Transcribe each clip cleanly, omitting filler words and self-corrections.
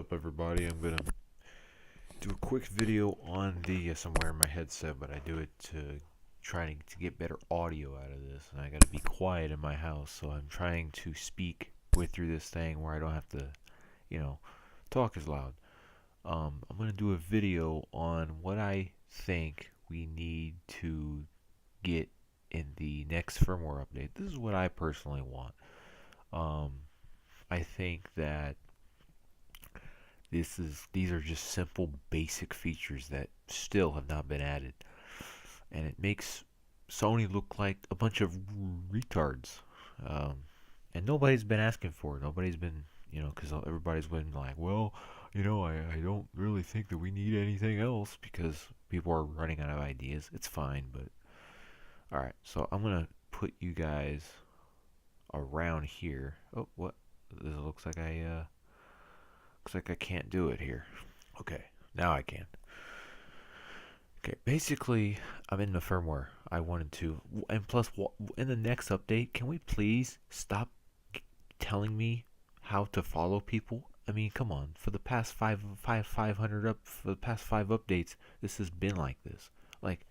up, everybody? I'm gonna do a quick video on the somewhere in my headset, but I do it to trying to get better audio out of this, and I gotta be quiet in my house, so I'm trying to speak with through this thing where I don't have to, you know, talk as loud. I'm gonna do a video on what I think we need to get in the next firmware update. This is what I personally want. Um, I think that these are just simple basic features that still have not been added, and it makes Sony look like a bunch of retards. Um, and nobody's been asking for it. Nobody's been, because everybody's been like, well, I don't really think that we need anything else because people are running out of ideas. It's fine, but all right. So I'm gonna put you guys around here. Oh, what? This looks like I can't do it here. Okay, now I can. Okay, basically, I'm in the firmware I wanted to, and plus, in the next update, can we please stop telling me how to follow people? I mean, come on. For the past 500 for the past 5 updates, this has been like this. Like,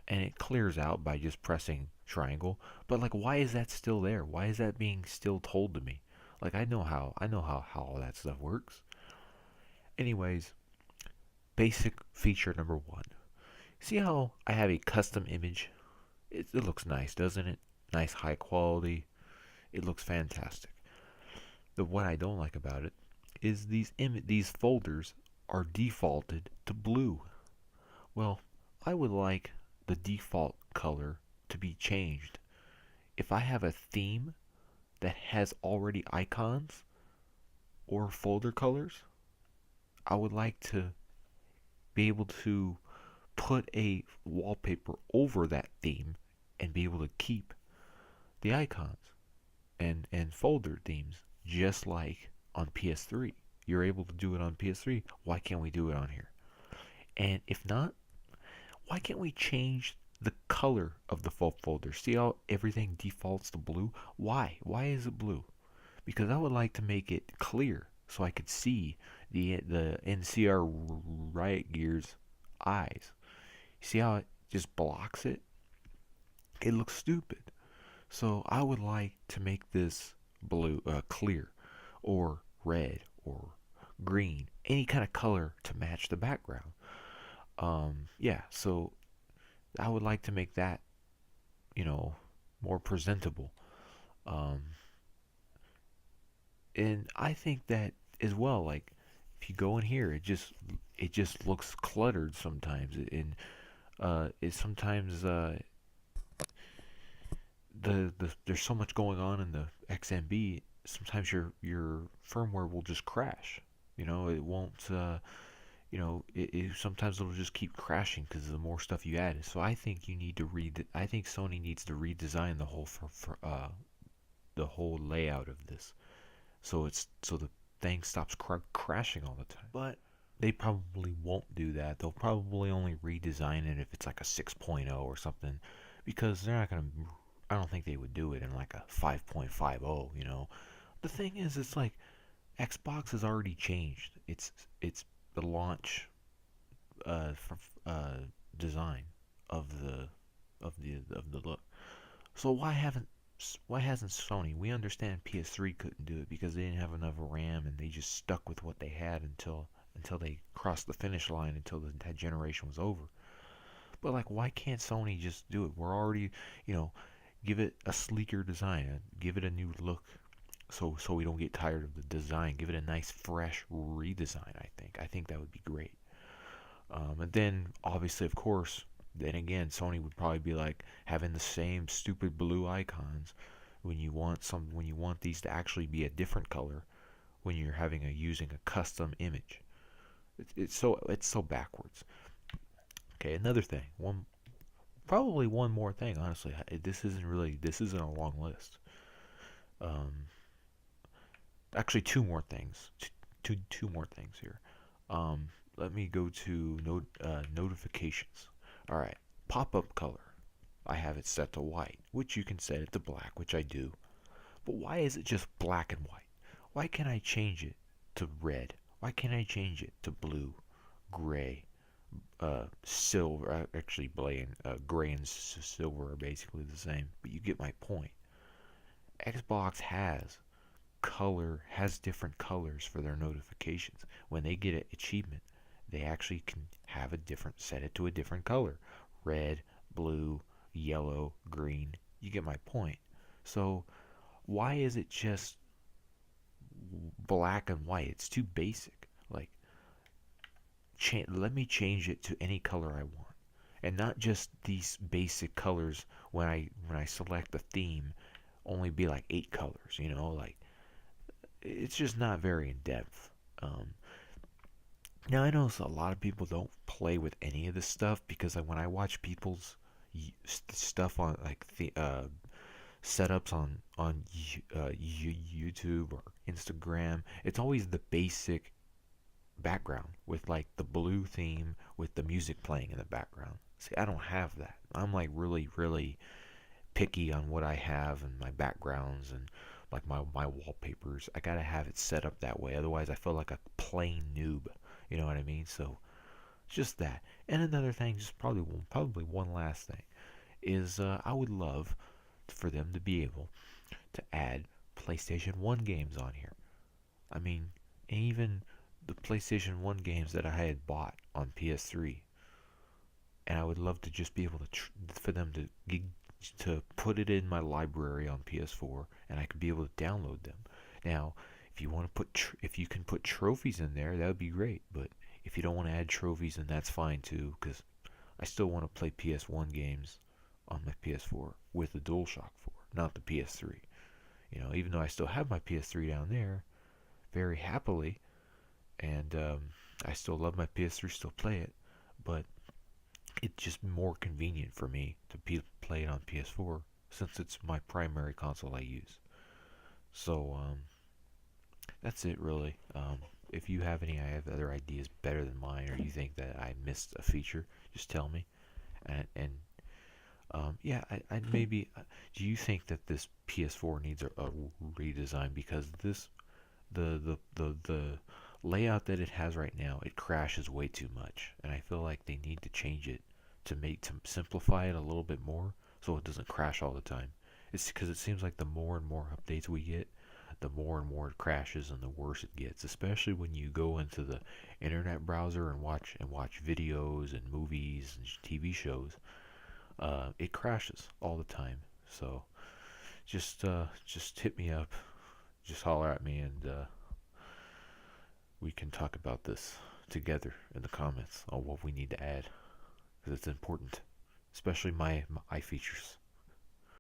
and it clears out by just pressing triangle. But like, why is that still there? Why is that being still told to me? Like, I know how all that stuff works. Anyways, basic feature number one. See how I have a custom image? It looks nice, doesn't it? Nice high quality. It looks fantastic. What I don't like about it is these folders are defaulted to blue. Well, I would like the default color to be changed. If I have a theme that has already icons or folder colors, I would like to be able to put a wallpaper over that theme and be able to keep the icons and folder themes just like on PS3. You're able to do it on PS3. Why can't we do it on here? And if not, why can't we change the color of the folder? See how everything defaults to blue? Why? Why is it blue? Because I would like to make it clear so I could see the NCR Riot Gear's eyes. See how it just blocks it? It looks stupid. So I would like to make this blue, clear, or red, or green, any kind of color to match the background. Yeah, so I would like to make that, you know, more presentable. Um, and I think that as well. Like, if you go in here, it just looks cluttered sometimes, and it sometimes there's so much going on in the XMB. Sometimes your firmware will just crash. It won't. Sometimes it'll just keep crashing because the more stuff you add. So I think you need to I think Sony needs to redesign the whole layout of this, so the thing stops crashing all the time. But they probably won't do that. They'll probably only redesign it if it's like a 6.0 or something, because they're not gonna. I don't think they would do it in like a 5.50. The thing is, it's like Xbox has already changed. It's the launch for, design of the look. So why hasn't Sony? We understand PS3 couldn't do it because they didn't have enough RAM and they just stuck with what they had until they crossed the finish line, until that generation was over. But like, why can't Sony just do it? We're already, give it a sleeker design, give it a new look, so we don't get tired of the design. Give it a nice fresh redesign. I think that would be great. And then obviously, of course, then again, Sony would probably be like having the same stupid blue icons when you want these to actually be a different color when you're using a custom image. It's so backwards. Okay, another thing, probably one more thing. Honestly, this isn't a long list. Um, Actually, two more things. Two more things here. Let me go to notifications. All right, pop-up color. I have it set to white, which you can set it to black, which I do. But why is it just black and white? Why can't I change it to red Why can't I change it to blue, gray, silver? Actually, gray and silver are basically the same, but you get my point. Xbox has different colors for their notifications. When they get an achievement, they actually can have set it to a different color. Red, blue, yellow, green. You get my point. So why is it just black and white? It's too basic. Like, let me change it to any color I want, and not just these basic colors. When I select the theme, only be like 8 colors. Like, it's just not very in depth. Um, Now I know a lot of people don't play with any of this stuff because when I watch people's stuff on like the setups on YouTube or Instagram, it's always the basic background with like the blue theme with the music playing in the background. See, I don't have that. I'm like really, really picky on what I have and my backgrounds and like my wallpapers. I gotta have it set up that way. Otherwise, I feel like a plain noob. You know what I mean? So just that. And another thing, just probably one last thing, is I would love for them to be able to add PlayStation 1 games on here. I mean, even the PlayStation 1 games that I had bought on PS3, and I would love to just be able for them to put it in my library on PS4, and I could be able to download them. Now, if you want to if you can put trophies in there, that would be great. But if you don't want to add trophies, then that's fine too, because I still want to play PS1 games on my PS4 with the DualShock 4, not the PS3. Even though I still have my PS3 down there, very happily, and I still love my PS3, still play it, but it's just more convenient for me to play it on PS4 since it's my primary console I use. So that's it really. If you have any other ideas better than mine, or you think that I missed a feature, just tell me. And yeah, I maybe. Do you think that this PS4 needs a redesign because the layout that it has right now, it crashes way too much, and I feel like they need to change it to simplify it a little bit more so it doesn't crash all the time. It's because it seems like the more and more updates we get, the more and more it crashes and the worse it gets. Especially when you go into the internet browser and watch videos and movies and TV shows, it crashes all the time. So just hit me up, just holler at me, and we can talk about this together in the comments on what we need to add because it's important, especially my features.